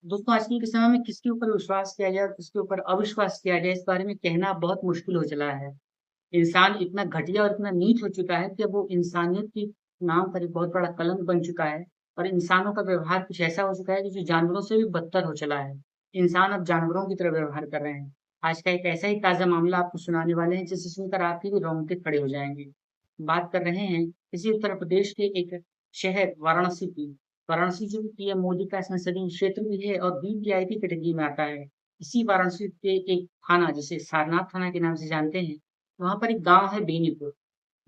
दोस्तों, आजकल के समय में किसके ऊपर विश्वास किया जाए और किसके ऊपर अविश्वास किया जाए, इस बारे में कहना बहुत मुश्किल हो चला है। इंसान इतना घटिया और इतना नीच हो चुका है कि अब वो इंसानियत के नाम पर एक बहुत बड़ा कलंक बन चुका है और इंसानों का व्यवहार कुछ ऐसा हो चुका है कि जो जानवरों से भी बदतर हो चला है। इंसान अब जानवरों की तरह व्यवहार कर रहे हैं। आज का एक ऐसा ही ताज़ा मामला आपको सुनाने वाले हैं, जिसे सुनकर आपके भी रोंगटे खड़े हो जाएँगे। बात कर रहे हैं इसी उत्तर प्रदेश के एक शहर वाराणसी की। वाराणसी जो कि पीएम मोदी का संसदीय क्षेत्र भी है और वीवीआईपी कैटेगरी में आता है। इसी वाराणसी के एक थाना, जिसे सारनाथ थाना के नाम से जानते हैं, वहाँ पर एक गाँव है बेनीपुर।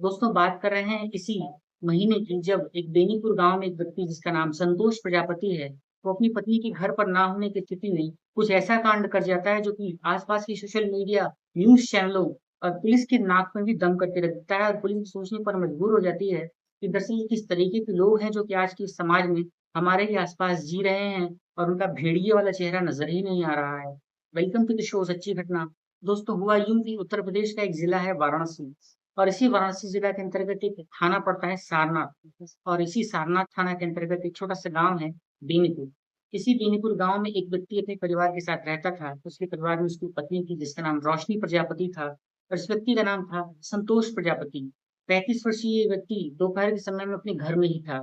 दोस्तों, बात कर रहे हैं इसी महीने की, जब एक बेनीपुर गाँव में एक व्यक्ति जिसका नाम संतोष प्रजापति है, वो अपनी पत्नी के घर पर ना होने की स्थिति में कुछ ऐसा कांड कर जाता है जो कि आस-पास की सोशल मीडिया, न्यूज़ चैनलों और पुलिस की नाक में भी दम करके रख देता है और पुलिस भी सोचने पर मजबूर हो जाती है कि दरअसल ये किस तरीके के लोग हैं जो कि आज के समाज में हमारे ही आस-पास जी रहे हैं और उनका भेड़िए वाला चेहरा नज़र ही नहीं आ रहा है। वेलकम टू द शो सच्ची घटना। दोस्तों, हुआ यूँ कि उत्तर प्रदेश का एक ज़िला है वाराणसी और इसी वाराणसी ज़िला के अंतर्गत एक थाना पड़ता है सारनाथ और इसी सारनाथ थाना के अंतर्गत एक छोटा-सा गाँव है बेनीपुर। इसी बेनीपुर गाँव में एक व्यक्ति अपने परिवार के साथ रहता था। उसके परिवार में उसकी पत्नी थी जिसका नाम रोशनी प्रजापति था और इस व्यक्ति का नाम था संतोष प्रजापति। 35 वर्षीय ये व्यक्ति दोपहर के समय में अपने घर में ही था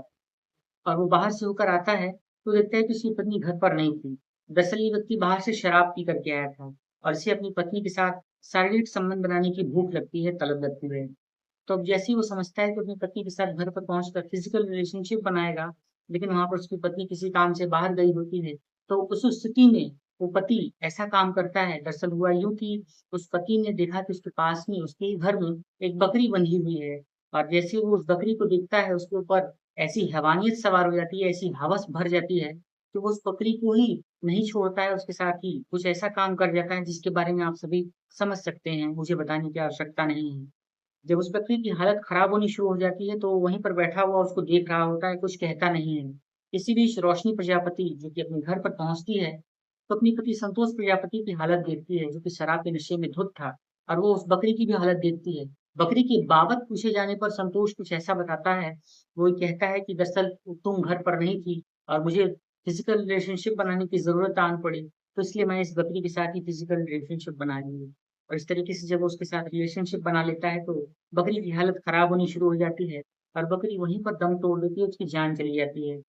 और वो बाहर से होकर आता है, तो देखता है कि उसकी पत्नी घर पर नहीं थी। दरअसल ये व्यक्ति बाहर से शराब पी कर के आया था और इसे अपनी पत्नी के साथ शारीरिक संबंध बनाने की भूख लगती है, तलब लगती है। तो अब जैसे ही वो समझता है कि अपनी पत्नी के साथ घर पर पहुँचकर फिज़िकल रिलेशनशिप बनाएगा, लेकिन वहाँ पर उसकी पत्नी किसी काम से बाहर गई होती है, तो उस स्थिति में वो पति ऐसा काम करता है। दरअसल हुआ यूँ कि उस पति ने देखा कि उसके पास में, उसके ही घर में एक बकरी बंधी हुई है और जैसे ही वो उस बकरी को देखता है, उसके ऊपर ऐसी हैवानियत सवार हो जाती है, ऐसी हवस भर जाती है कि वो उस बकरी को ही नहीं छोड़ता है, उसके साथ ही कुछ ऐसा काम कर जाता है जिसके बारे में आप सभी समझ सकते हैं, मुझे बताने की आवश्यकता नहीं है। जब उस व्यक्ति की हालत खराब होनी शुरू हो जाती है, तो वहीं पर बैठा हुआ उसको देख रहा होता है, कुछ कहता नहीं है। इसी बीच रोशनी प्रजापति जो कि अपने घर पर पहुँचती है, तो अपनी पति संतोष प्रजापति की हालत देखती है, जो कि शराब के नशे में धुत था और वो उस बकरी की भी हालत देखती है। बकरी की बाबत पूछे जाने पर संतोष कुछ ऐसा बताता है, वो ये कहता है कि दरअसल तुम घर पर नहीं थी और मुझे फिज़िकल रिलेशनशिप बनाने की ज़रूरत आन पड़ी, तो इसलिए मैं इस बकरी के साथ ही फिज़िकल रिलेशनशिप बना ली। और इस तरीके से जब वो उसके साथ रिलेशनशिप बना लेता है, तो बकरी की हालत खराब होनी शुरू हो जाती है और बकरी वहीं पर दम तोड़ देती है, उसकी जान चली जाती है।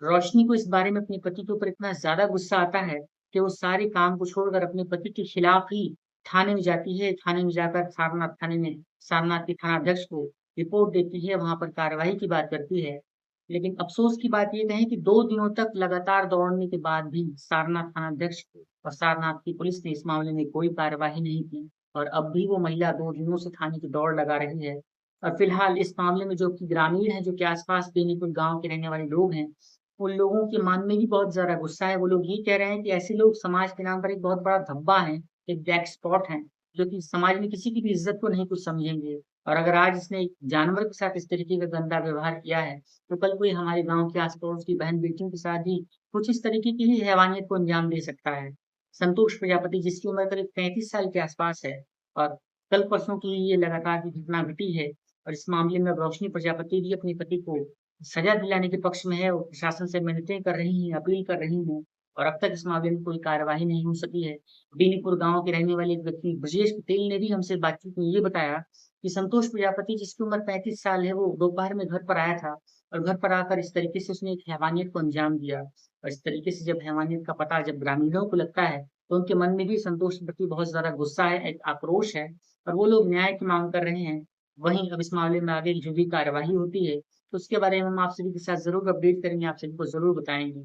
रोशनी को इस बारे में अपने पति के ऊपर इतना ज़्यादा गुस्सा आता है कि वो सारे काम को छोड़कर अपने पति के खिलाफ ही थाने में जाती है। थाने में जाकर सारनाथ थाने में सारनाथ के थानाध्यक्ष को रिपोर्ट देती है, वहाँ पर कार्रवाई की बात करती है। लेकिन अफ़सोस की बात ये कहें कि 2 दिनों तक लगातार दौड़ने के बाद भी सारनाथ थानाध्यक्ष और सारनाथ की पुलिस ने इस मामले में कोई कार्यवाही नहीं की और अब भी वो महिला 2 दिनों से थाने की दौड़ लगा रही है। और फिलहाल इस मामले में जो कि ग्रामीण हैं, जो कि आस-पास बेनीपुर गाँव के रहने वाले लोग हैं, उन लोगों के मन में भी बहुत ज़्यादा गुस्सा है। वो लोग ये कह रहे हैं कि ऐसे लोग समाज के नाम पर एक बहुत बड़ा धब्बा हैं, एक ब्लैक स्पॉट हैं, जो कि समाज में किसी की भी इज़्ज़त को नहीं कुछ समझेंगे। और अगर आज इसने एक जानवर के साथ इस तरीके का गंदा व्यवहार किया है, तो कल कोई हमारे गाँव के आस-पड़ोस की बहन-बेटियों के साथ भी कुछ इस तरीके की ही हैवानियत को अंजाम दे सकता है। संतोष प्रजापति, जिसकी उम्र करीब 35 साल के आस-पास है और कल-परसों की ये लगातार की घटना घटी है और इस मामले में रोशनी प्रजापति भी अपने पति को सज़ा दिलाने के पक्ष में है और प्रशासन से मिन्नतें कर रही हैं, अपील कर रही हैं और अब तक इस मामले में कोई कार्यवाही नहीं हो सकी है। बेनीपुर गाँव के रहने वाले एक व्यक्ति ब्रजेश पटेल ने भी हमसे बातचीत में ये बताया कि संतोष प्रजापति, जिसकी उम्र 35 साल है, वो दोपहर में घर पर आया था और घर पर आकर इस तरीके से उसने एक हैवानियत को अंजाम दिया और इस तरीके से जब हैवानियत का पता जब ग्रामीणों को लगता है, तो उनके मन में भी संतोष के प्रति बहुत ज़्यादा गुस्सा है, एक आक्रोश है और वो लोग न्याय की माँग कर रहे हैं। वहीं अब इस मामले में आगे जो भी कार्यवाही होती है, तो उसके बारे में हम आप सभी के साथ ज़रूर अपडेट करेंगे, आप सभी को ज़रूर बताएँगे।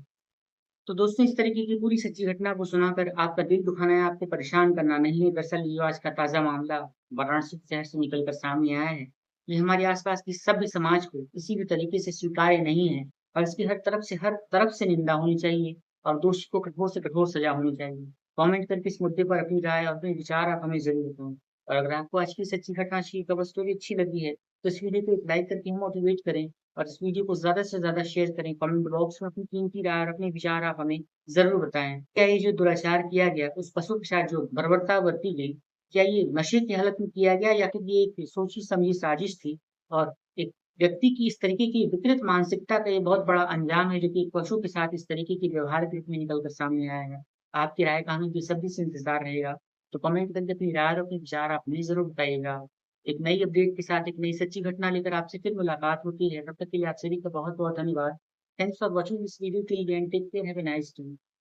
तो दोस्तों, इस तरीके की पूरी सच्ची घटना को सुनाकर आपका दिल दुखाना या आपको परेशान करना नहीं है। दरअसल ये आज का ताज़ा मामला वाराणसी शहर से निकल कर सामने आया है। ये हमारे आस-पास की सभ्य समाज को किसी भी तरीके से स्वीकार्य नहीं है और इसकी हर तरफ से निंदा होनी चाहिए और दोषी को कठोर से कठोर सज़ा होनी चाहिए। कमेंट करके इस मुद्दे पर अपनी राय और अपने विचार आप हमें ज़रूर बताएँ। और अगर आपको आज की सच्ची घटना की कवर स्टोरी अच्छी लगी है, तो इस वीडियो को एक लाइक करके हमें मोटिवेट करें और इस वीडियो को ज़्यादा से ज़्यादा शेयर करें। कमेंट बॉक्स में अपनी कीमती राय और अपने विचार आप हमें ज़रूर बताएँ। क्या ये जो दुराचार किया गया, उस पशु के साथ जो बर्बरता बरती गई, क्या ये नशे की हालत में किया गया या फिर ये एक सोची-समझी साजिश थी और एक व्यक्ति की इस तरीके की विकृत मानसिकता का ये बहुत बड़ा अंजाम है, जो कि पशु के साथ इस तरीके की व्यवहारिक रूप में निकल कर सामने आया है। आपकी राय का हमें बेसब्री से इंतज़ार रहेगा। तो कमेंट करके अपनी राय और अपने विचार आप हमें ज़रूर बताइएगा। एक नई अपडेट के साथ, एक नई सच्ची घटना लेकर आपसे फिर मुलाकात होती है। तब तक के लिए आप सभी का बहुत-बहुत धन्यवाद। Thanks for watching this video till the end. Take care, have a nice day.